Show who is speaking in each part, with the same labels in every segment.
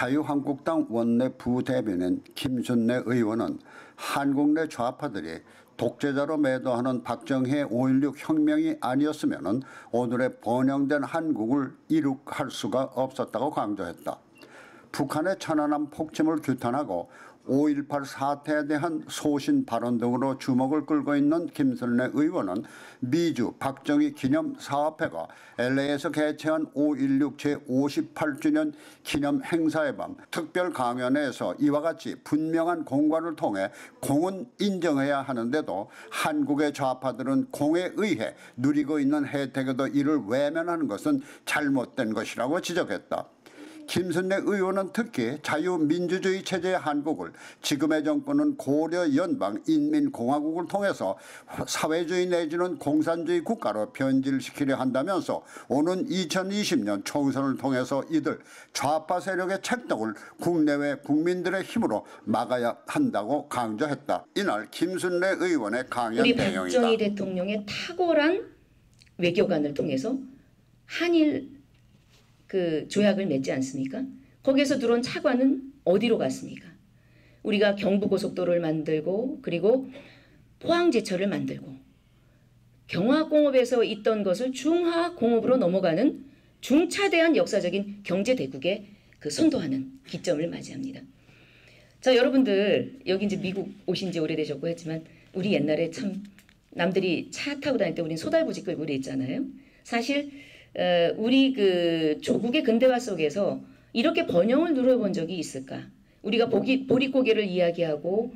Speaker 1: 자유한국당 원내 부대변인 김순례 의원은 한국 내 좌파들이 독재자로 매도하는 박정희의 5.16 혁명이 아니었으면 오늘의 번영된 한국을 이룩할 수가 없었다고 강조했다. 북한의 천안함 폭침을 규탄하고 5.18 사태에 대한 소신 발언 등으로 주목을 끌고 있는 김순례 의원은 미주 박정희 기념 사업회가 LA에서 개최한 5.16 제58주년 기념 행사의 밤 특별 강연회에서 이와 같이 분명한 공관을 통해 공은 인정해야 하는데도 한국의 좌파들은 공에 의해 누리고 있는 혜택에도 이를 외면하는 것은 잘못된 것이라고 지적했다. 김순례 의원은 특히 자유민주주의 체제의 한국을 지금의 정권은 고려 연방 인민공화국을 통해서 사회주의 내지는 공산주의 국가로 변질시키려 한다면서 오는 2020년 총선을 통해서 이들 좌파 세력의 책독을 국내외 국민들의 힘으로 막아야 한다고 강조했다. 이날 김순례 의원의 강연
Speaker 2: 우리
Speaker 1: 내용이다.
Speaker 2: 박정희 대통령의 탁월한 외교관을 통해서 한일 조약을 맺지 않습니까? 거기에서 들어온 차관은 어디로 갔습니까? 우리가 경부고속도로를 만들고 그리고 포항제철을 만들고 경화공업에서 있던 것을 중화공업으로 넘어가는 중차대한 역사적인 경제대국에 선도하는 기점을 맞이합니다. 자, 여러분들 여기 이제 미국 오신 지 오래되셨고 했지만 우리 옛날에 참 남들이 차 타고 다닐 때 우린 소달부지 끌고 그랬잖아요. 사실 우리 조국의 근대화 속에서 이렇게 번영을 누려본 적이 있을까? 우리가 보릿고개를 이야기하고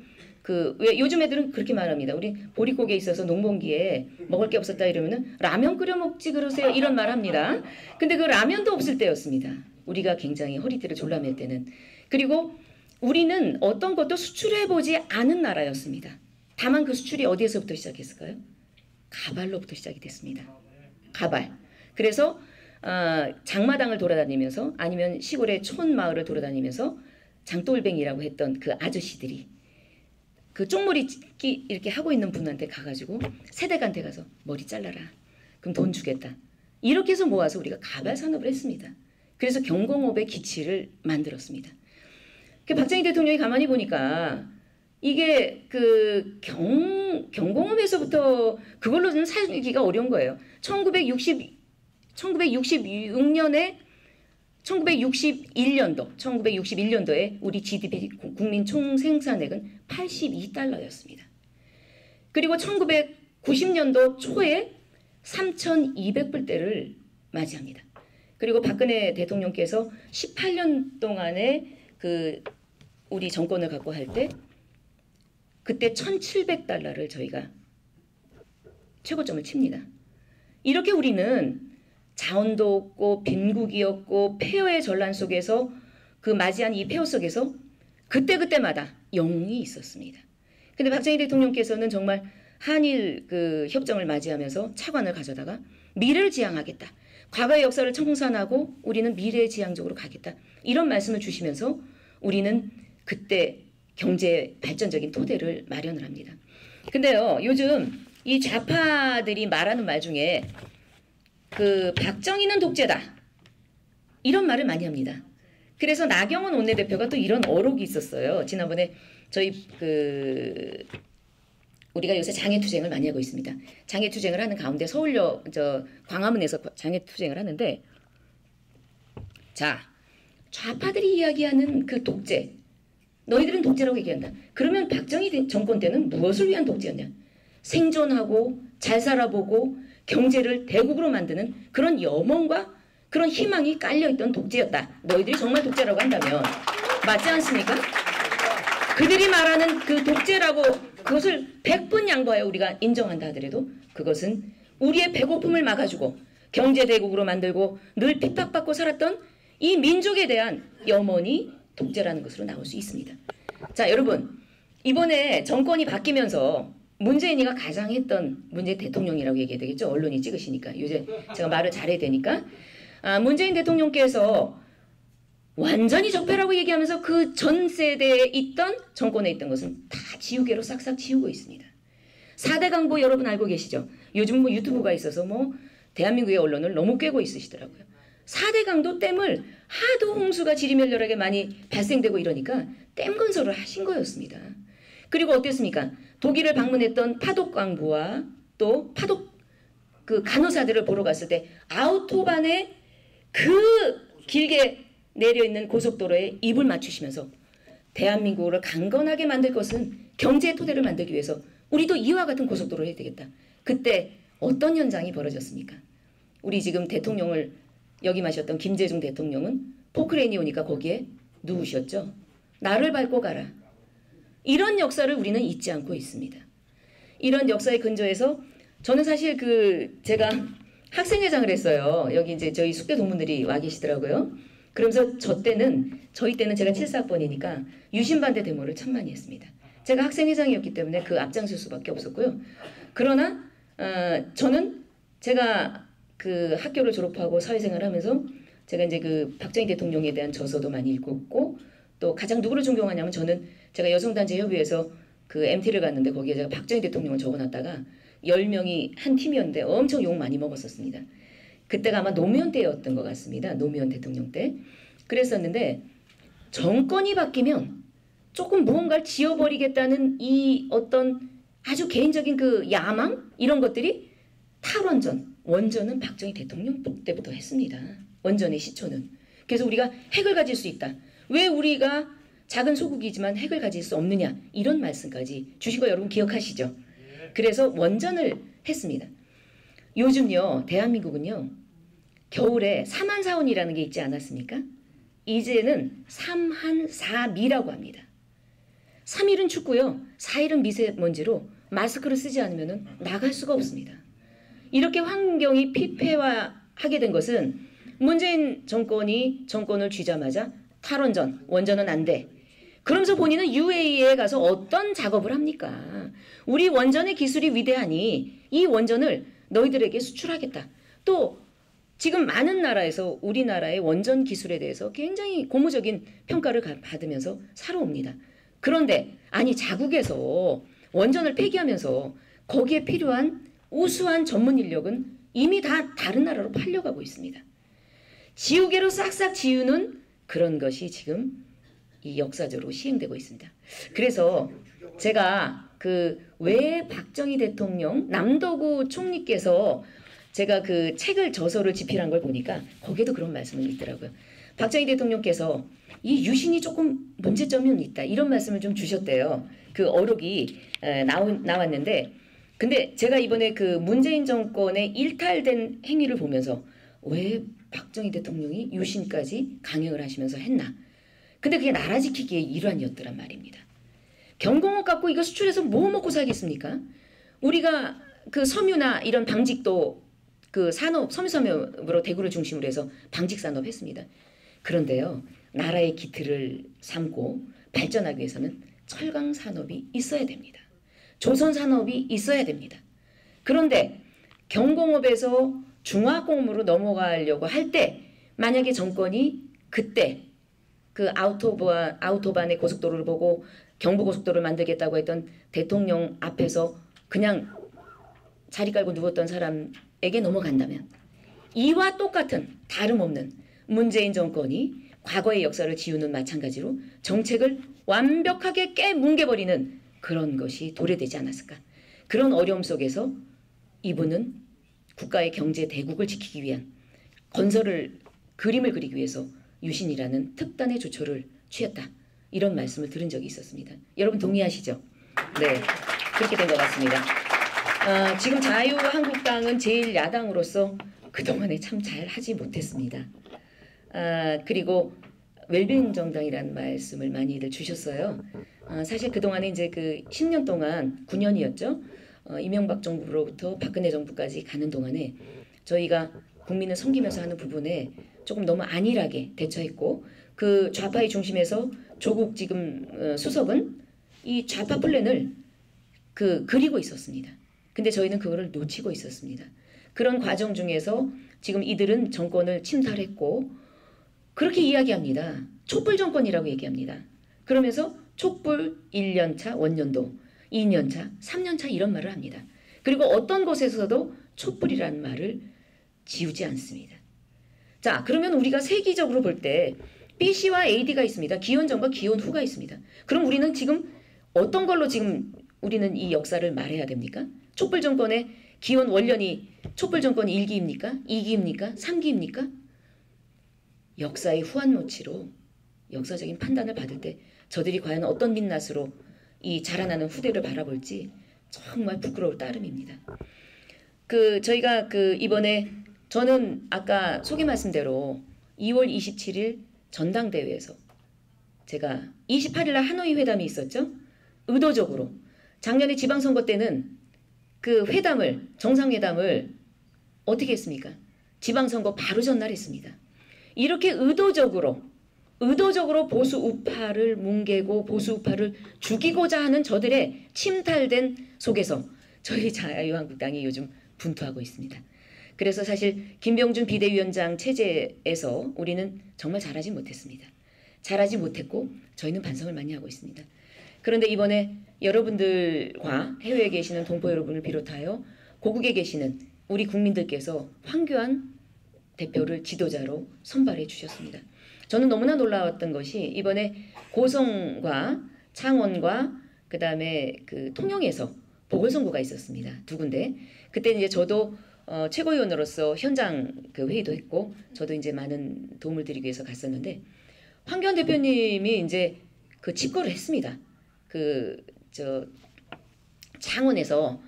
Speaker 2: 왜 요즘 애들은 그렇게 말합니다. 우리 보릿고개에 있어서 농번기에 먹을 게 없었다 이러면은 라면 끓여 먹지 그러세요 이런 말 합니다. 근데 그 라면도 없을 때였습니다. 우리가 굉장히 허리띠를 졸라맬 때는. 그리고 우리는 어떤 것도 수출해보지 않은 나라였습니다. 다만 그 수출이 어디에서부터 시작했을까요? 가발로부터 시작이 됐습니다. 가발. 그래서 장마당을 돌아다니면서 아니면 시골의 촌마을을 돌아다니면서 장돌뱅이라고 했던 그 아저씨들이 그 쪽머리 찢기 이렇게 하고 있는 분한테 가가지고 세대간한테 가서 머리 잘라라. 그럼 돈 주겠다. 이렇게 해서 모아서 우리가 가발 산업을 했습니다. 그래서 경공업의 기치를 만들었습니다. 박정희 대통령이 가만히 보니까 이게 경공업에서부터 그걸로는 살기가 어려운 거예요. 1961년도에 우리 GDP 국민 총생산액은 82달러였습니다. 그리고 1990년도 초에 3,200불대를 맞이합니다. 그리고 박근혜 대통령께서 18년 동안에 우리 정권을 갖고 할 때 그때 1,700달러를 저희가 최고점을 칩니다. 이렇게 우리는 자원도 없고 빈국이었고 폐허의 전란 속에서 맞이한 이 폐허 속에서 그때그때마다 영웅이 있었습니다. 근데 박정희 대통령께서는 정말 한일 협정을 맞이하면서 차관을 가져다가 미래를 지향하겠다. 과거의 역사를 청산하고 우리는 미래 지향적으로 가겠다. 이런 말씀을 주시면서 우리는 그때 경제 발전적인 토대를 마련을 합니다. 근데요, 요즘 이 좌파들이 말하는 말 중에 박정희는 독재다. 이런 말을 많이 합니다. 그래서 나경원 원내대표가 또 이런 어록이 있었어요. 지난번에 저희 우리가 요새 장애투쟁을 많이 하고 있습니다. 장애투쟁을 하는 가운데 광화문에서 장애투쟁을 하는데 자, 좌파들이 이야기하는 독재. 너희들은 독재라고 얘기한다. 그러면 박정희 정권 때는 무엇을 위한 독재였냐? 생존하고 잘 살아보고 경제를 대국으로 만드는 그런 염원과 그런 희망이 깔려있던 독재였다. 너희들이 정말 독재라고 한다면 맞지 않습니까? 그들이 말하는 독재라고 그것을 100분 양보하여 우리가 인정한다 하더라도 그것은 우리의 배고픔을 막아주고 경제대국으로 만들고 늘 핍박받고 살았던 이 민족에 대한 염원이 독재라는 것으로 나올 수 있습니다. 자, 여러분, 이번에 정권이 바뀌면서 문재인이가 가장 했던 문재인 대통령이라고 얘기해야 되겠죠? 언론이 찍으시니까. 요새 제가 말을 잘해야 되니까. 문재인 대통령께서 완전히 적폐라고 얘기하면서 그 전 세대에 있던 정권에 있던 것은 다 지우개로 싹싹 지우고 있습니다. 4대 강보 여러분 알고 계시죠? 요즘 유튜브가 있어서 대한민국의 언론을 너무 꿰고 있으시더라고요. 4대 강도 댐을 하도 홍수가 지리멸렬하게 많이 발생되고 이러니까 댐 건설을 하신 거였습니다. 그리고 어땠습니까? 독일을 방문했던 파독 광부와 또 파독 그 간호사들을 보러 갔을 때 아우토반에 그 길게 내려있는 고속도로에 입을 맞추시면서 대한민국을 강건하게 만들 것은 경제의 토대를 만들기 위해서 우리도 이와 같은 고속도로를 해야 되겠다. 그때 어떤 현상이 벌어졌습니까? 우리 지금 대통령을 역임하셨던 김대중 대통령은 포크레인이 오니까 거기에 누우셨죠. 나를 밟고 가라. 이런 역사를 우리는 잊지 않고 있습니다. 이런 역사의 근저에서 저는 사실 제가 학생회장을 했어요. 여기 이제 저희 숙대 동문들이 와 계시더라고요. 그러면서 저희 때는 제가 74학번이니까 유신반대 데모를 참 많이 했습니다. 제가 학생회장이었기 때문에 그 앞장설 수밖에 없었고요. 그러나 저는 제가 그 학교를 졸업하고 사회생활을 하면서 제가 이제 그 박정희 대통령에 대한 저서도 많이 읽었고 또 가장 누구를 존경하냐면 저는 제가 여성단체 협의회에서 그 MT를 갔는데 거기에 제가 박정희 대통령을 적어놨다가 10명이 한 팀이었는데 엄청 욕 많이 먹었었습니다. 그때가 아마 노무현 때였던 것 같습니다. 노무현 대통령 때. 그랬었는데 정권이 바뀌면 조금 무언가를 지워버리겠다는 이 어떤 아주 개인적인 그 야망? 이런 것들이 탈원전, 원전은 박정희 대통령 때부터 했습니다. 원전의 시초는. 그래서 우리가 핵을 가질 수 있다. 왜 우리가 작은 소국이지만 핵을 가질 수 없느냐. 이런 말씀까지 주신 거 여러분 기억하시죠? 그래서 원전을 했습니다. 요즘요. 대한민국은요. 겨울에 삼한사온이라는 게 있지 않았습니까? 이제는 삼한사미라고 합니다. 3일은 춥고요. 4일은 미세먼지로 마스크를 쓰지 않으면 나갈 수가 없습니다. 이렇게 환경이 피폐화하게 된 것은 문재인 정권이 정권을 쥐자마자 탈원전, 원전은 안 돼. 그러면서 본인은 UAE에 가서 어떤 작업을 합니까? 우리 원전의 기술이 위대하니 이 원전을 너희들에게 수출하겠다. 또 지금 많은 나라에서 우리나라의 원전 기술에 대해서 굉장히 고무적인 평가를 받으면서 살아옵니다. 그런데 아니 자국에서 원전을 폐기하면서 거기에 필요한 우수한 전문 인력은 이미 다 다른 나라로 팔려가고 있습니다. 지우개로 싹싹 지우는 그런 것이 지금 이 역사적으로 시행되고 있습니다. 그래서 제가 왜 박정희 대통령 남도구 총리께서 제가 그 책을 저서를 집필한 걸 보니까 거기에도 그런 말씀을 있더라고요. 박정희 대통령께서 이 유신이 조금 문제점이 있다. 이런 말씀을 좀 주셨대요. 그 어록이 나왔는데 근데 제가 이번에 그 문재인 정권의 일탈된 행위를 보면서 왜 박정희 대통령이 유신까지 강행을 하시면서 했나. 근데 그게 나라 지키기의 일환이었더란 말입니다. 경공업 갖고 이거 수출해서 뭐 먹고 살겠습니까? 우리가 그 섬유나 이런 방직도 그 산업, 섬유산업으로 대구를 중심으로 해서 방직 산업 했습니다. 그런데요, 나라의 기틀을 삼고 발전하기 위해서는 철강 산업이 있어야 됩니다. 조선 산업이 있어야 됩니다. 그런데 경공업에서 중화공업으로 넘어가려고 할 때 만약에 정권이 그때 그 아우토반의 고속도로를 보고 경부고속도로를 만들겠다고 했던 대통령 앞에서 그냥 자리 깔고 누웠던 사람에게 넘어간다면 이와 똑같은 다름없는 문재인 정권이 과거의 역사를 지우는 마찬가지로 정책을 완벽하게 깨뭉개버리는 그런 것이 도래되지 않았을까. 그런 어려움 속에서 이분은 국가의 경제 대국을 지키기 위한 그림을 그리기 위해서 유신이라는 특단의 조처를 취했다. 이런 말씀을 들은 적이 있었습니다. 여러분 동의하시죠? 네, 그렇게 된 것 같습니다. 지금 자유한국당은 제1야당으로서 그동안에 참 잘하지 못했습니다. 그리고 웰빙 정당이라는 말씀을 많이들 주셨어요. 사실 그동안에 이제 그 10년 동안 9년이었죠. 이명박 정부로부터 박근혜 정부까지 가는 동안에 저희가 국민을 섬기면서 하는 부분에 조금 너무 안일하게 대처했고 그 좌파의 중심에서 조국 지금 수석은 이 좌파 플랜을 그리고 있었습니다. 근데 저희는 그거를 놓치고 있었습니다. 그런 과정 중에서 지금 이들은 정권을 침탈했고 그렇게 이야기합니다. 촛불 정권이라고 얘기합니다. 그러면서 촛불 1년차 원년도, 2년차, 3년차 이런 말을 합니다. 그리고 어떤 곳에서도 촛불이라는 말을 지우지 않습니다. 자, 그러면 우리가 세기적으로 볼 때 BC와 AD가 있습니다. 기원 전과 기원 후가 있습니다. 그럼 우리는 지금 어떤 걸로 지금 우리는 이 역사를 말해야 됩니까? 촛불 정권의 기원 원년이 촛불 정권 1기입니까? 2기입니까? 3기입니까? 역사의 후한모치로 역사적인 판단을 받을 때 저들이 과연 어떤 민낯으로 이 자라나는 후대를 바라볼지 정말 부끄러울 따름입니다. 저희가 이번에 저는 아까 소개 말씀대로 2월 27일 전당대회에서 제가 28일 날 하노이 회담이 있었죠. 의도적으로 작년에 지방선거 때는 그 회담을 정상회담을 어떻게 했습니까? 지방선거 바로 전날 했습니다. 이렇게 의도적으로 보수 우파를 뭉개고 보수 우파를 죽이고자 하는 저들의 침탈된 속에서 저희 자유한국당이 요즘 분투하고 있습니다. 그래서 사실 김병준 비대위원장 체제에서 우리는 정말 잘하지 못했습니다. 잘하지 못했고 저희는 반성을 많이 하고 있습니다. 그런데 이번에 여러분들과 해외에 계시는 동포 여러분을 비롯하여 고국에 계시는 우리 국민들께서 황교안 대표를 지도자로 선발해 주셨습니다. 저는 너무나 놀라웠던 것이 이번에 고성과 창원과 그다음에 통영에서 보궐선거가 있었습니다. 두 군데. 그때 이제 저도 최고위원으로서 현장 회의도 했고 저도 이제 많은 도움을 드리기 위해서 갔었는데 황교안 대표님이 이제 집거를 했습니다. 창원에서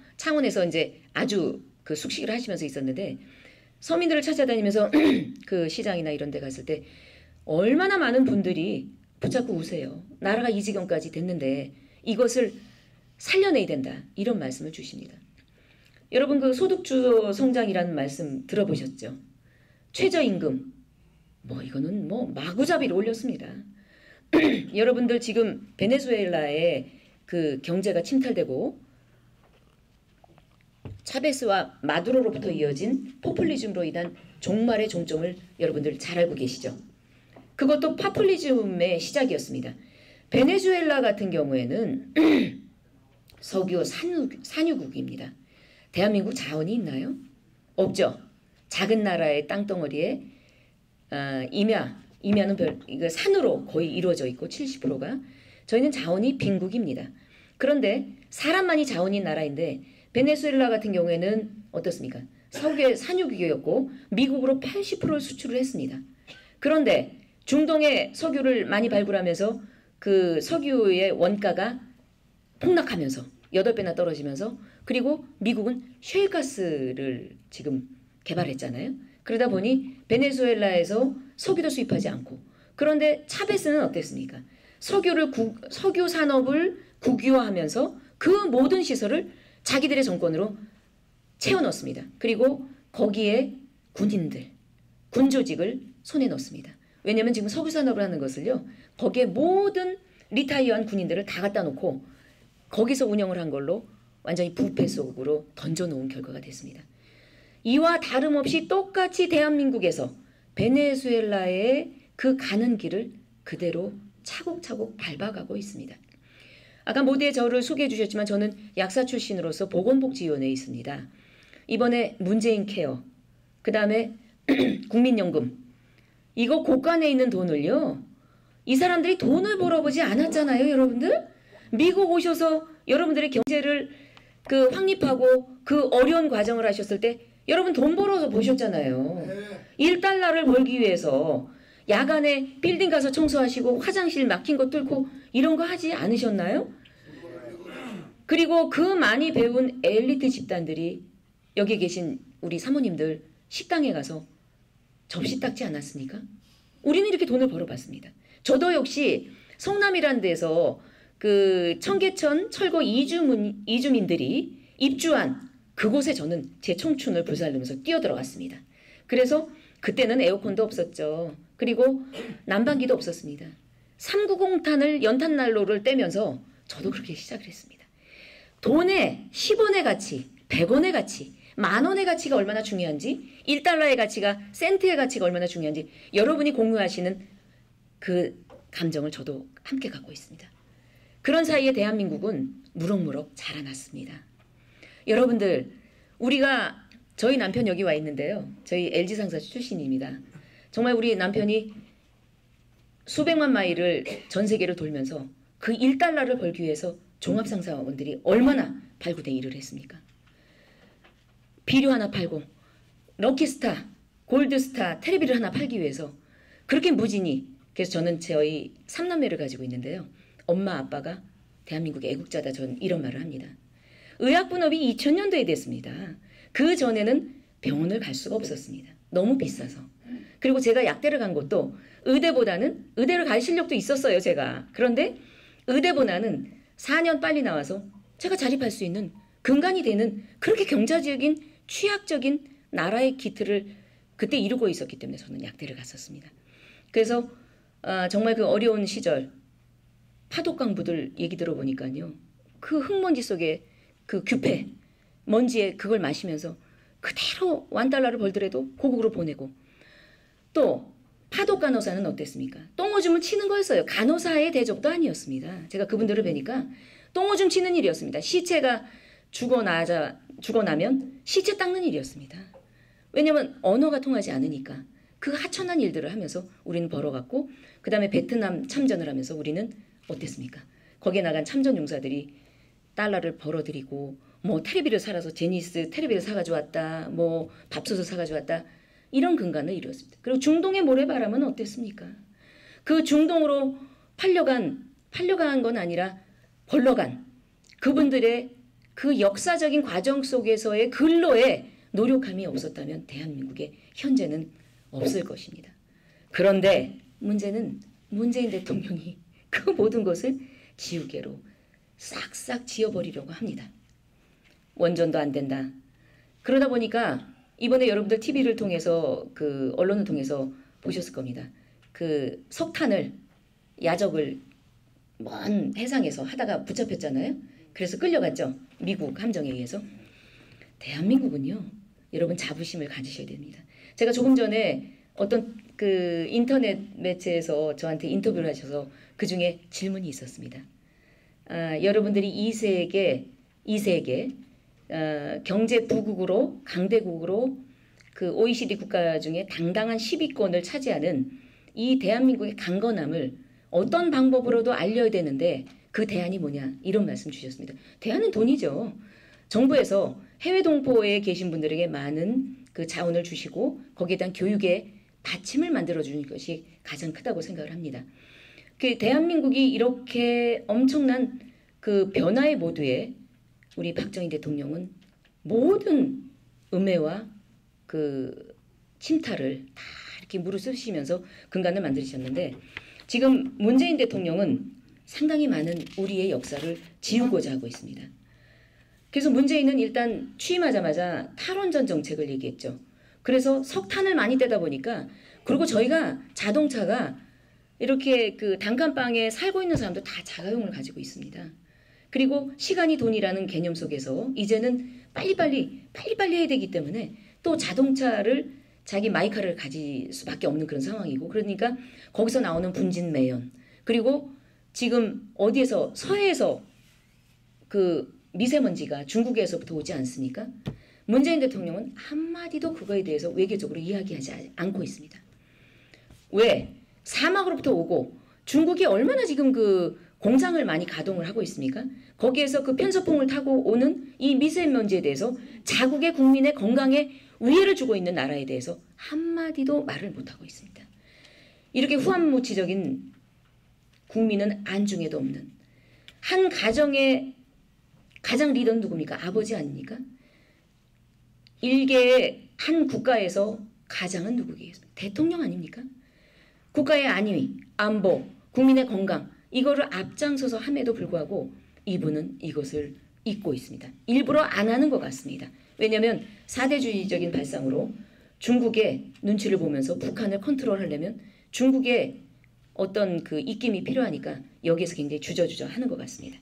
Speaker 2: 이제 아주 숙식을 하시면서 있었는데 서민들을 찾아다니면서 그 시장이나 이런 데 갔을 때 얼마나 많은 분들이 붙잡고 우세요. 나라가 이 지경까지 됐는데 이것을 살려내야 된다. 이런 말씀을 주십니다. 여러분 소득주도 성장이라는 말씀 들어보셨죠? 최저임금 이거는 마구잡이로 올렸습니다. 여러분들 지금 베네수엘라의 경제가 침탈되고 차베스와 마두로로부터 이어진 포퓰리즘으로 인한 종말의 종점을 여러분들 잘 알고 계시죠? 그것도 파퓰리즘의 시작이었습니다. 베네수엘라 같은 경우에는 석유 산유국입니다. 대한민국 자원이 있나요? 없죠. 작은 나라의 땅덩어리에 임야는 이거 산으로 거의 이루어져 있고 70%가 저희는 자원이 빈국입니다. 그런데 사람만이 자원인 나라인데 베네수엘라 같은 경우에는 어떻습니까? 석유의 산유국이었고 미국으로 80%를 수출을 했습니다. 그런데 중동에 석유를 많이 발굴하면서 석유의 원가가 폭락하면서 8배나 떨어지면서 그리고 미국은 셰일가스를 지금 개발했잖아요. 그러다 보니 베네수엘라에서 석유도 수입하지 않고 그런데 차베스는 어땠습니까? 석유 산업을 국유화하면서 그 모든 시설을 자기들의 정권으로 채워넣습니다. 그리고 거기에 군 조직을 손에 넣습니다. 왜냐하면 지금 석유 산업을 하는 것을요. 거기에 모든 리타이어한 군인들을 다 갖다 놓고 거기서 운영을 한 걸로 완전히 부패 속으로 던져놓은 결과가 됐습니다. 이와 다름없이 똑같이 대한민국에서 베네수엘라의 가는 길을 그대로 차곡차곡 밟아가고 있습니다. 아까 모두의 저를 소개해 주셨지만 저는 약사 출신으로서 보건복지위원회에 있습니다. 이번에 문재인 케어, 그 다음에 국민연금, 이거 곳간에 있는 돈을요. 이 사람들이 돈을 벌어보지 않았잖아요, 여러분들. 미국 오셔서 여러분들의 경제를 확립하고 어려운 과정을 하셨을 때 여러분 돈 벌어서 보셨잖아요. 1달러를 벌기 위해서 야간에 빌딩 가서 청소하시고 화장실 막힌 거 뚫고 이런 거 하지 않으셨나요? 그리고 많이 배운 엘리트 집단들이 여기 계신 우리 사모님들 식당에 가서 접시 닦지 않았습니까? 우리는 이렇게 돈을 벌어봤습니다. 저도 역시 성남이라는 데서 청계천 철거 이주민들이 입주한 그곳에 저는 제 청춘을 불살르면서 뛰어들어갔습니다. 그래서 그때는 에어컨도 없었죠. 그리고 난방기도 없었습니다. 390탄을 연탄난로를 떼면서 저도 그렇게 시작을 했습니다. 돈의 10원의 가치, 100원의 가치, 만원의 가치가 얼마나 중요한지 1달러의 가치가 센트의 가치가 얼마나 중요한지 여러분이 공유하시는 감정을 저도 함께 갖고 있습니다. 그런 사이에 대한민국은 무럭무럭 자라났습니다. 여러분들 저희 남편 여기 와 있는데요. 저희 LG 상사 출신입니다. 정말 우리 남편이 수백만 마일을 전 세계를 돌면서 그 1달러를 벌기 위해서 종합상사원들이 얼마나 발구대 일을 했습니까? 비료 하나 팔고 럭키스타, 골드스타, 테레비를 하나 팔기 위해서 그렇게 무진히. 그래서 저는 저희 3남매를 가지고 있는데요. 엄마 아빠가 대한민국의 애국자다, 저는 이런 말을 합니다. 의학분업이 2000년도에 됐습니다. 그 전에는 병원을 갈 수가 없었습니다. 너무 비싸서. 그리고 제가 약대를 간 것도 의대를 갈 실력도 있었어요, 제가. 그런데 의대보다는 4년 빨리 나와서 제가 자립할 수 있는 근간이 되는 그렇게 경제적인 취약적인 나라의 기틀을 그때 이루고 있었기 때문에 저는 약대를 갔었습니다. 그래서 정말 그 어려운 시절 파독강부들 얘기 들어보니까요. 그 흙먼지 속에 그 규패, 먼지에 그걸 마시면서 그대로 $1를 벌더라도 고국으로 보내고, 또 파독 간호사는 어땠습니까? 똥오줌을 치는 거였어요. 간호사의 대접도 아니었습니다. 제가 그분들을 뵈니까 똥오줌 치는 일이었습니다. 시체가 죽어나면 시체 닦는 일이었습니다. 왜냐면 언어가 통하지 않으니까 그 하천한 일들을 하면서 우리는 벌어갔고, 그 다음에 베트남 참전을 하면서 우리는 어땠습니까? 거기에 나간 참전 용사들이 달러를 벌어들이고 뭐 테레비를 살아서 제니스 테레비를 사가지고 왔다, 뭐 밥솥을 사가지고 왔다, 이런 근간을 이루었습니다. 그리고 중동의 모래바람은 어땠습니까? 그 중동으로 팔려간 건 아니라 벌러간 그분들의 그 역사적인 과정 속에서의 근로에 노력함이 없었다면 대한민국의 현재는 없을 것입니다. 그런데 문제는 문재인 대통령이 그 모든 것을 지우개로 싹싹 지워버리려고 합니다. 원전도 안 된다. 그러다 보니까 이번에 여러분들 TV를 통해서 그 언론을 통해서 보셨을 겁니다. 그 석탄을 야적을 먼 해상에서 하다가 붙잡혔잖아요. 그래서 끌려갔죠. 미국 함정에 의해서. 대한민국은요, 여러분 자부심을 가지셔야 됩니다. 제가 조금 전에 어떤 그 인터넷 매체에서 저한테 인터뷰를 하셔서 그 중에 질문이 있었습니다. 여러분들이 2세계 경제 부국으로, 강대국으로 그 OECD 국가 중에 당당한 10위권을 차지하는 이 대한민국의 강건함을 어떤 방법으로도 알려야 되는데 그 대안이 뭐냐, 이런 말씀 주셨습니다. 대안은 돈이죠. 정부에서 해외 동포에 계신 분들에게 많은 그 자원을 주시고 거기에 대한 교육의 받침을 만들어주는 것이 가장 크다고 생각을 합니다. 그 대한민국이 이렇게 엄청난 그 변화의 모두에 우리 박정희 대통령은 모든 음해와 그 침탈을 다 이렇게 무릅쓰시면서 근간을 만드셨는데, 지금 문재인 대통령은 상당히 많은 우리의 역사를 지우고자 하고 있습니다. 그래서 문재인은 일단 취임하자마자 탈원전 정책을 얘기했죠. 그래서 석탄을 많이 떼다 보니까, 그리고 저희가 자동차가 이렇게 그 단칸방에 살고 있는 사람도 다 자가용을 가지고 있습니다. 그리고 시간이 돈이라는 개념 속에서 이제는 빨리빨리 해야 되기 때문에 또 자동차를 자기 마이카를 가질 수밖에 없는 그런 상황이고, 그러니까 거기서 나오는 분진 매연, 그리고 지금 어디에서 서해에서 그 미세먼지가 중국에서부터 오지 않습니까? 문재인 대통령은 한마디도 그거에 대해서 외교적으로 이야기하지 않고 있습니다. 왜? 사막으로부터 오고 중국이 얼마나 지금 그 공장을 많이 가동을 하고 있습니까? 거기에서 그 편서풍을 타고 오는 이 미세먼지에 대해서 자국의 국민의 건강에 위해를 주고 있는 나라에 대해서 한마디도 말을 못하고 있습니다. 이렇게 후한무치적인 국민은 안중에도 없는 한 가정의 가장 리더는 누굽니까? 아버지 아닙니까? 일개의 한 국가에서 가장은 누구겠습니까? 대통령 아닙니까? 국가의 안위, 안보, 국민의 건강, 이거를 앞장서서 함에도 불구하고 이분은 이것을 잊고 있습니다. 일부러 안 하는 것 같습니다. 왜냐하면 사대주의적인 발상으로 중국의 눈치를 보면서 북한을 컨트롤하려면 중국의 어떤 그 입김이 필요하니까 여기에서 굉장히 주저주저 하는 것 같습니다.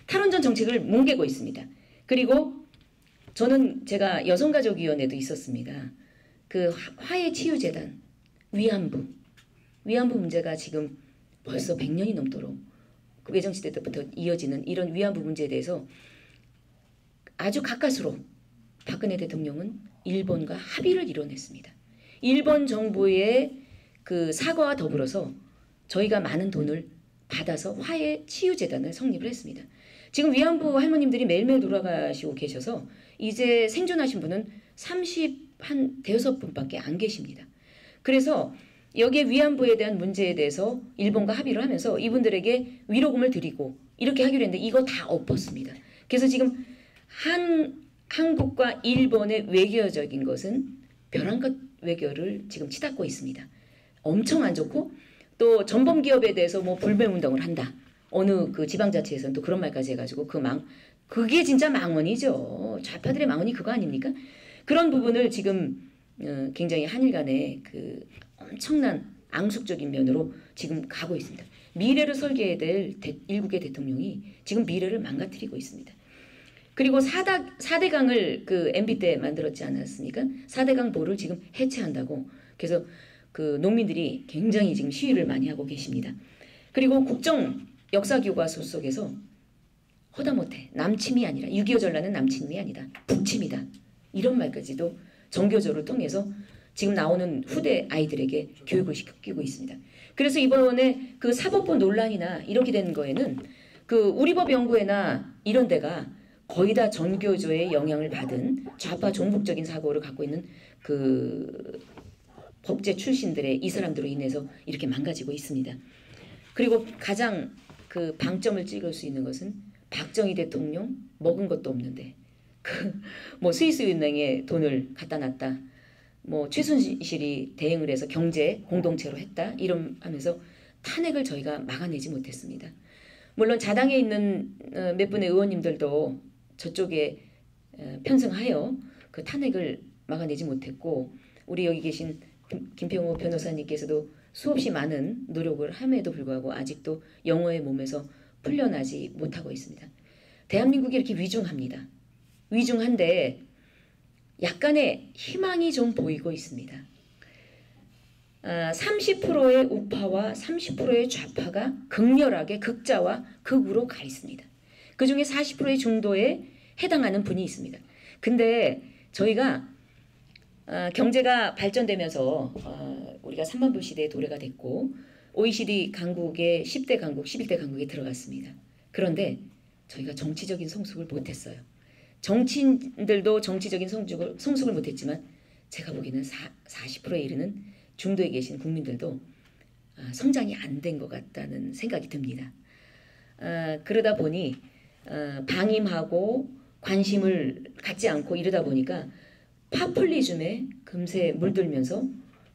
Speaker 2: 탈원전 정책을 뭉개고 있습니다. 그리고 저는 제가 여성가족위원회도 있었습니다. 그 화해치유재단, 위안부 문제가 지금 벌써 100년이 넘도록 그 외정시대 때부터 이어지는 이런 위안부 문제에 대해서 아주 가까스로 박근혜 대통령은 일본과 합의를 이뤄냈습니다. 일본 정부의 그 사과와 더불어서 저희가 많은 돈을 받아서 화해 치유재단을 성립을 했습니다. 지금 위안부 할머님들이 매일매일 돌아가시고 계셔서 이제 생존하신 분은 35분밖에 안 계십니다. 그래서 여기에 위안부에 대한 문제에 대해서 일본과 합의를 하면서 이분들에게 위로금을 드리고 이렇게 하기로 했는데 이거 다 엎었습니다. 그래서 지금 한국과 일본의 외교적인 것은 벼랑 끝 외교를 지금 치닫고 있습니다. 엄청 안 좋고 또 전범 기업에 대해서 뭐 불매운동을 한다. 어느 그 지방자치에서는 또 그런 말까지 해가지고 그게 진짜 망언이죠. 좌파들의 망언이 그거 아닙니까? 그런 부분을 지금 굉장히 한일 간의 그 엄청난 앙숙적인 면으로 지금 가고 있습니다. 미래를 설계해야 될 일국의 대통령이 지금 미래를 망가뜨리고 있습니다. 그리고 4대강을 그 MB 때 만들었지 않았습니까? 4대강 보를 지금 해체한다고. 그래서 그 농민들이 굉장히 지금 시위를 많이 하고 계십니다. 그리고 국정 역사교과서 속에서 허다못해 남침이 아니라 6.25 전라는 남침이 아니다. 북침이다. 이런 말까지도 정교조를 통해서 지금 나오는 후대 아이들에게 교육을 시키고 있습니다. 그래서 이번에 그 사법부 논란이나 이렇게 된 거에는 그 우리법연구회나 이런 데가 거의 다 전교조의 영향을 받은 좌파 종북적인 사고를 갖고 있는 그 법제 출신들의 이 사람들로 인해서 이렇게 망가지고 있습니다. 그리고 가장 그 방점을 찍을 수 있는 것은 박정희 대통령 먹은 것도 없는데 그 뭐 스위스 은행에 돈을 갖다 놨다. 뭐 최순실이 대행을 해서 경제 공동체로 했다. 이런 하면서 탄핵을 저희가 막아내지 못했습니다. 물론 자당에 있는 몇 분의 의원님들도 저쪽에 편승하여 그 탄핵을 막아내지 못했고 우리 여기 계신 김평호 변호사님께서도 수없이 많은 노력을 함에도 불구하고 아직도 영어의 몸에서 풀려나지 못하고 있습니다. 대한민국이 이렇게 위중합니다. 위중한데 약간의 희망이 좀 보이고 있습니다. 30%의 우파와 30%의 좌파가 극렬하게 극자와 극우로 가 있습니다. 그 중에 40%의 중도에 해당하는 분이 있습니다. 근데 저희가 경제가 발전되면서 우리가 3만 불 시대의 도래가 됐고 OECD 강국의 10대 강국, 11대 강국에 들어갔습니다. 그런데 저희가 정치적인 성숙을 못했어요. 정치인들도 정치적인 성숙을 못했지만 제가 보기에는 40%에 이르는 중도에 계신 국민들도 성장이 안 된 것 같다는 생각이 듭니다. 그러다 보니 방임하고 관심을 갖지 않고 이러다 보니까 파퓰리즘에 금세 물들면서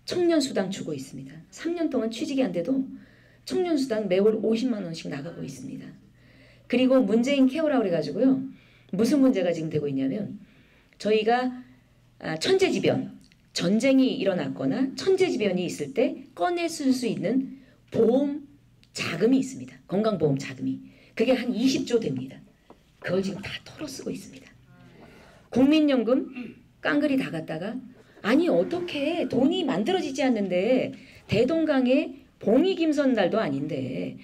Speaker 2: 청년수당 주고 있습니다. 3년 동안 취직이 안 돼도 청년수당 매월 50만 원씩 나가고 있습니다. 그리고 문재인 케어라고 그래가지고요. 무슨 문제가 지금 되고 있냐면 저희가 천재지변, 전쟁이 일어났거나 천재지변이 있을 때 꺼내 쓸 수 있는 보험 자금이 있습니다. 건강보험 자금이. 그게 한 20조 됩니다. 그걸 지금 다 털어쓰고 있습니다. 국민연금 깡그리 다 갔다가 아니 어떻게 돈이 만들어지지 않는데 대동강에 봉이김선달도 아닌데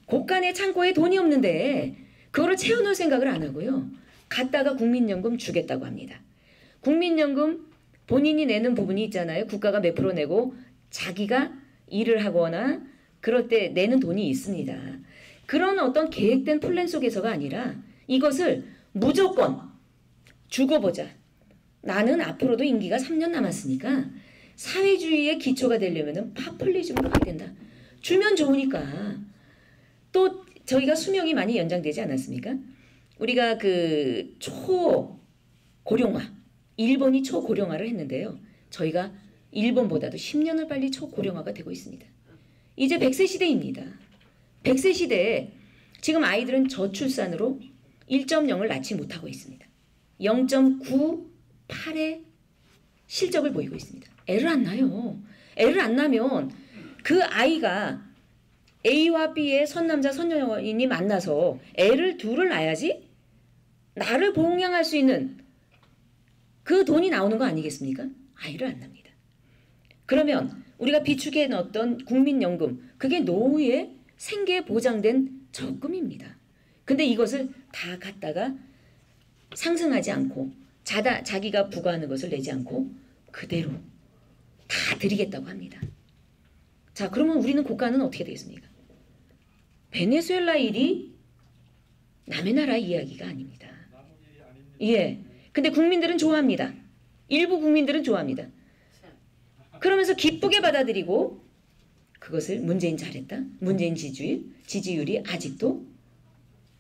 Speaker 2: 곳간의 창고에 돈이 없는데 그거를 채워놓을 생각을 안 하고요. 갔다가 국민연금 주겠다고 합니다. 국민연금 본인이 내는 부분이 있잖아요. 국가가 몇 프로 내고 자기가 일을 하거나 그럴 때 내는 돈이 있습니다. 그런 어떤 계획된 플랜 속에서가 아니라 이것을 무조건 주고 보자. 나는 앞으로도 임기가 3년 남았으니까 사회주의의 기초가 되려면 파퓰리즘으로 가야 된다. 주면 좋으니까. 또 저희가 수명이 많이 연장되지 않았습니까? 우리가 그 초고령화, 일본이 초고령화를 했는데요. 저희가 일본보다도 10년을 빨리 초고령화가 되고 있습니다. 이제 100세 시대입니다. 100세 시대에 지금 아이들은 저출산으로 1.0을 낳지 못하고 있습니다. 0.98의 실적을 보이고 있습니다. 애를 안 낳아요. 애를 안 낳으면 그 아이가 A와 B의 선남자 선여인이 만나서 애를 둘을 낳아야지 나를 봉양할 수 있는 그 돈이 나오는 거 아니겠습니까? 아이를 안 낳습니다. 그러면 우리가 비축해 넣었던 국민연금 그게 노후에 생계 보장된 적금입니다. 근데 이것을 다 갖다가 상승하지 않고 자기가 부과하는 것을 내지 않고 그대로 다 드리겠다고 합니다. 자, 그러면 우리는 고가는 어떻게 되겠습니까? 베네수엘라 일이 남의 나라 이야기가 아닙니다. 예. 근데 국민들은 좋아합니다. 일부 국민들은 좋아합니다. 그러면서 기쁘게 받아들이고 그것을 문재인 잘했다. 문재인 지지율이 아직도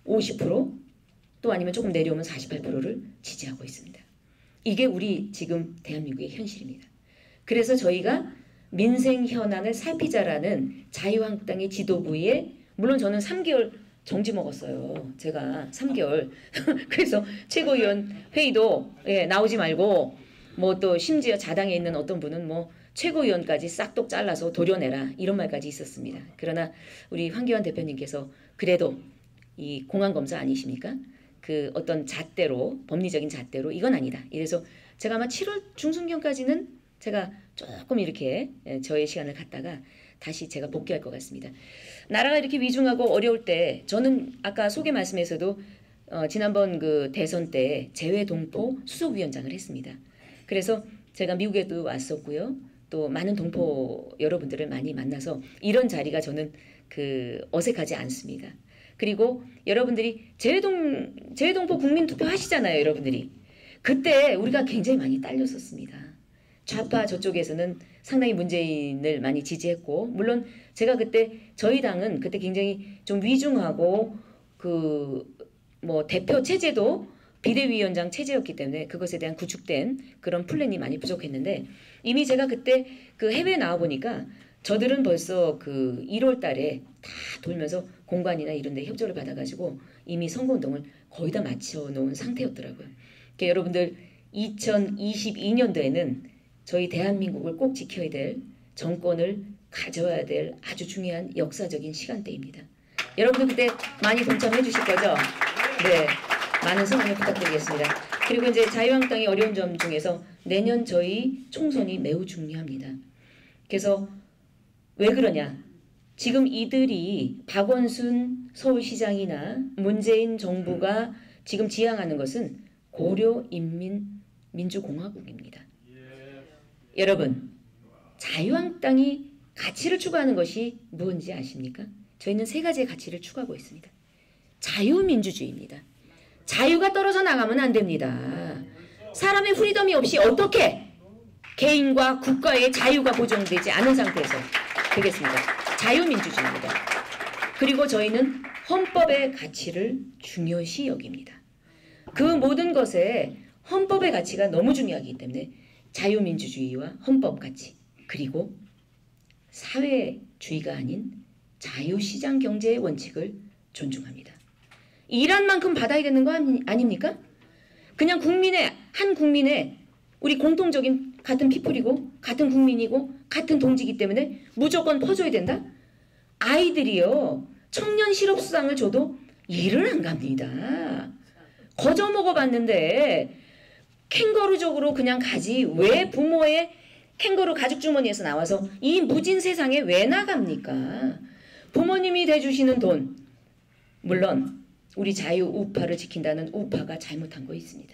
Speaker 2: 50%또 아니면 조금 내려오면 48%를 지지하고 있습니다. 이게 우리 지금 대한민국의 현실입니다. 그래서 저희가 민생 현안을 살피자라는 자유한국당의 지도부에 물론 저는 3개월 정지 먹었어요. 제가 3개월. 그래서 최고위원 회의도 나오지 말고 뭐 또 심지어 자당에 있는 어떤 분은 뭐 최고위원까지 싹둑 잘라서 도려내라 이런 말까지 있었습니다. 그러나 우리 황교안 대표님께서 그래도 이 공안검사 아니십니까? 그 어떤 잣대로 법리적인 잣대로 이건 아니다. 이래서 제가 아마 7월 중순경까지는 제가 조금 이렇게 저의 시간을 갖다가 다시 제가 복귀할 것 같습니다. 나라가 이렇게 위중하고 어려울 때 저는 아까 소개 말씀에서도 지난번 그 대선 때 재외동포 수석위원장을 했습니다. 그래서 제가 미국에도 왔었고요. 또 많은 동포 여러분들을 많이 만나서 이런 자리가 저는 그 어색하지 않습니다. 그리고 여러분들이 재외동포 국민투표 하시잖아요. 여러분들이. 그때 우리가 굉장히 많이 딸렸었습니다. 좌파 저쪽에서는 상당히 문재인을 많이 지지했고 물론 제가 그때 저희 당은 그때 굉장히 좀 위중하고 그 뭐 대표 체제도 비대위원장 체제였기 때문에 그것에 대한 구축된 그런 플랜이 많이 부족했는데 이미 제가 그때 그 해외 나와 보니까 저들은 벌써 그 1월 달에 다 돌면서 공관이나 이런 데 협조를 받아가지고 이미 선거운동을 거의 다 마쳐 놓은 상태였더라고요. 그러니까 여러분들 2022년도에는 저희 대한민국을 꼭 지켜야 될 정권을 가져야 될 아주 중요한 역사적인 시간대입니다. 여러분들 그때 많이 동참해 주실 거죠? 네, 많은 성원 부탁드리겠습니다. 그리고 이제 자유한국당의 어려운 점 중에서 내년 저희 총선이 매우 중요합니다. 그래서 왜 그러냐? 지금 이들이 박원순 서울시장이나 문재인 정부가 지금 지향하는 것은 고려인민민주공화국입니다. 여러분, 자유한국당이 가치를 추구하는 것이 무엇인지 아십니까? 저희는 세 가지의 가치를 추구하고 있습니다. 자유민주주의입니다. 자유가 떨어져 나가면 안 됩니다. 사람의 프리덤이 없이 어떻게 개인과 국가의 자유가 보존되지 않은 상태에서 되겠습니까? 자유민주주의입니다. 그리고 저희는 헌법의 가치를 중요시 여깁니다. 그 모든 것에 헌법의 가치가 너무 중요하기 때문에 자유민주주의와 헌법 가치 그리고 사회주의가 아닌 자유시장 경제의 원칙을 존중합니다. 일한 만큼 받아야 되는 거 아닙니까? 그냥 한 국민의 우리 공통적인 같은 피플이고 같은 국민이고 같은 동지이기 때문에 무조건 퍼줘야 된다? 아이들이요. 청년 실업수당을 줘도 일을 안 갑니다. 거저 먹어봤는데 캥거루적으로 그냥 가지 왜 부모의 캥거루 가죽 주머니에서 나와서 이 무진 세상에 왜 나갑니까? 부모님이 대주시는 돈 물론 우리 자유 우파를 지킨다는 우파가 잘못한 거 있습니다.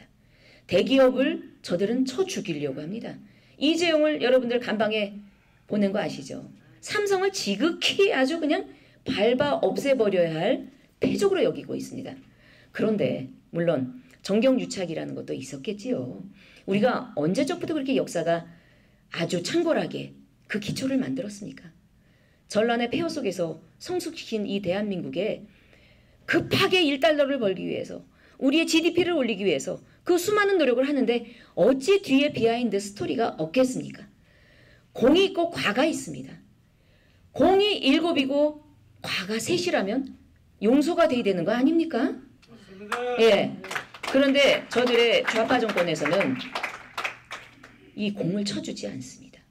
Speaker 2: 대기업을 저들은 쳐 죽이려고 합니다. 이재용을 여러분들 감방에 보낸 거 아시죠? 삼성을 지극히 아주 그냥 밟아 없애버려야 할 패적으로 여기고 있습니다. 그런데 물론 정경유착이라는 것도 있었겠지요. 우리가 언제적부터 그렇게 역사가 아주 창궐하게 그 기초를 만들었습니까? 전란의 폐허 속에서 성숙시킨 이 대한민국에 급하게 1달러를 벌기 위해서 우리의 GDP를 올리기 위해서 그 수많은 노력을 하는데 어찌 뒤에 비하인드 스토리가 없겠습니까? 공이 있고 과가 있습니다. 공이 7이고 과가 3이라면 용서가 돼야 되는 거 아닙니까? 예. 그런데 저들의 좌파 정권에서는 이 공을 쳐주지 않습니다.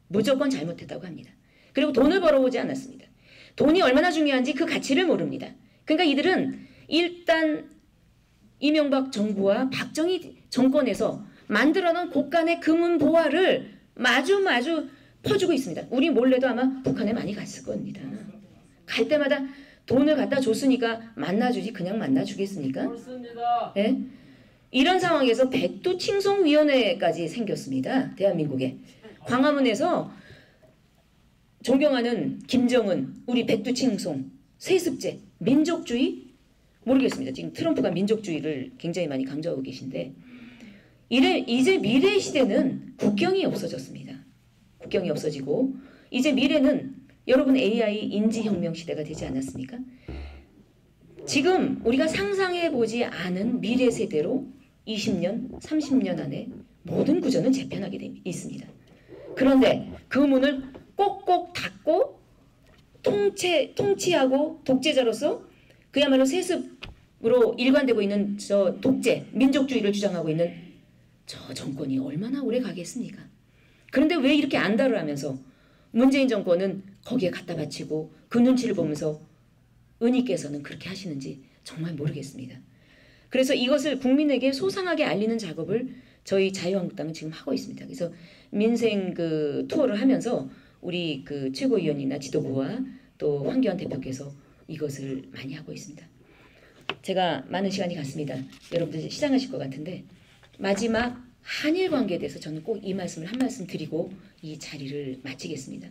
Speaker 2: 무조건 잘못했다고 합니다. 그리고 돈을 벌어오지 않았습니다. 돈이 얼마나 중요한지 그 가치를 모릅니다. 그러니까 이들은 일단 이명박 정부와 박정희 정권에서 만들어놓은 곳간의 금은 보화를 마주 퍼주고 있습니다. 우리 몰래도 아마 북한에 많이 갔을 겁니다. 갈 때마다 돈을 갖다 줬으니까 만나주지 그냥 만나주겠습니까? 그렇습니다. 예? 이런 상황에서 백두칭송위원회까지 생겼습니다. 대한민국에. 광화문에서 존경하는 김정은, 우리 백두青송, 세습제, 민족주의 모르겠습니다. 지금 트럼프가 민족주의를 굉장히 많이 강조하고 계신데 이제 미래 시대는 국경이 없어졌습니다. 국경이 없어지고 이제 미래는 여러분 AI 인지혁명 시대가 되지 않았습니까? 지금 우리가 상상해보지 않은 미래 세대로 20년, 30년 안에 모든 구조는 재편하게 돼 있습니다. 그런데 그 문을 꼭꼭 닫고 통치하고 독재자로서 그야말로 세습으로 일관되고 있는 저 독재, 민족주의를 주장하고 있는 저 정권이 얼마나 오래 가겠습니까? 그런데 왜 이렇게 안달을 하면서 문재인 정권은 거기에 갖다 바치고 그 눈치를 보면서 은희께서는 그렇게 하시는지 정말 모르겠습니다. 그래서 이것을 국민에게 소상하게 알리는 작업을 저희 자유한국당은 지금 하고 있습니다. 그래서 민생 그 투어를 하면서 우리 그 최고위원이나 지도부와 또 황교안 대표께서 이것을 많이 하고 있습니다. 제가 많은 시간이 갔습니다. 여러분들 시장하실 것 같은데 마지막 한일 관계에 대해서 저는 꼭 이 말씀을 한 말씀 드리고 이 자리를 마치겠습니다.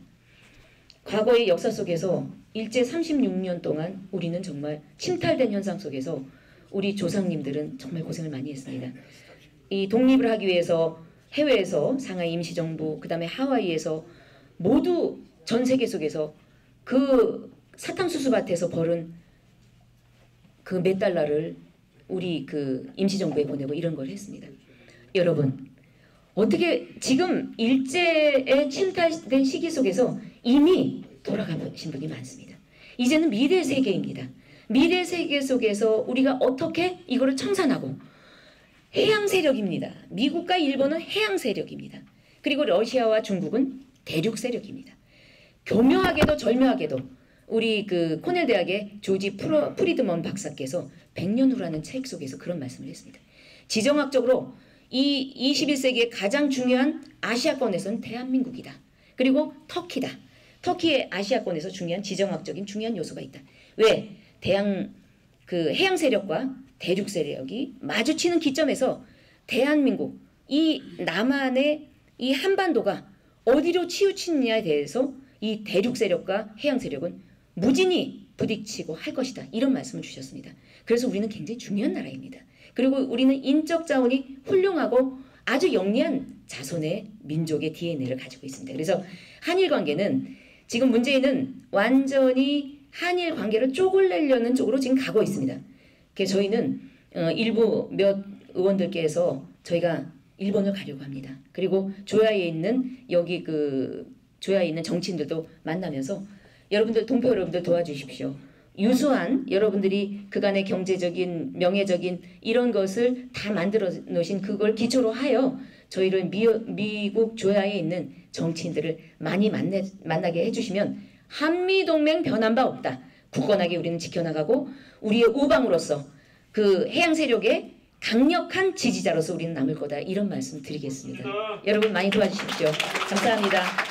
Speaker 2: 과거의 역사 속에서 일제 36년 동안 우리는 정말 침탈된 현상 속에서 우리 조상님들은 정말 고생을 많이 했습니다. 이 독립을 하기 위해서 해외에서 상하이 임시정부, 그 다음에 하와이에서 모두 전 세계 속에서 그 사탕수수밭에서 벌은 그 몇 달러를 우리 그 임시정부에 보내고 이런 걸 했습니다. 여러분, 어떻게 지금 일제에 침탈된 시기 속에서 이미 돌아가신 분이 많습니다. 이제는 미래 세계입니다. 미래 세계 속에서 우리가 어떻게 이거를 청산하고 해양 세력입니다. 미국과 일본은 해양 세력입니다. 그리고 러시아와 중국은 대륙 세력입니다. 교묘하게도 절묘하게도 우리 그 코넬 대학의 조지 프리드먼 박사께서 100년 후라는 책 속에서 그런 말씀을 했습니다. 지정학적으로 이 21세기의 가장 중요한 아시아권에서는 대한민국이다. 그리고 터키다. 터키의 아시아권에서 중요한 지정학적인 중요한 요소가 있다. 왜? 그 해양 세력과 대륙 세력이 마주치는 기점에서 대한민국, 이 남한의 이 한반도가 어디로 치우치느냐에 대해서 이 대륙 세력과 해양 세력은 무진히 부딪히고 할 것이다. 이런 말씀을 주셨습니다. 그래서 우리는 굉장히 중요한 나라입니다. 그리고 우리는 인적 자원이 훌륭하고 아주 영리한 자손의 민족의 DNA를 가지고 있습니다. 그래서 한일 관계는 지금 문재인은 완전히 한일 관계를 쪼글내려는 쪽으로 지금 가고 있습니다. 그래서 저희는 일부 몇 의원들께서 저희가 일본을 가려고 합니다. 그리고 조야에 있는 여기 그 조야에 있는 정치인들도 만나면서 여러분들 동포 여러분들 도와주십시오. 유수한 여러분들이 그간의 경제적인 명예적인 이런 것을 다 만들어 놓으신 그걸 기초로 하여 저희를 미국 조야에 있는 정치인들을 많이 만나게 해주시면 한미동맹 변한 바 없다. 굳건하게 우리는 지켜나가고 우리의 우방으로서 그 해양 세력의 강력한 지지자로서 우리는 남을 거다. 이런 말씀 드리겠습니다. 여러분 많이 도와주십시오. 감사합니다.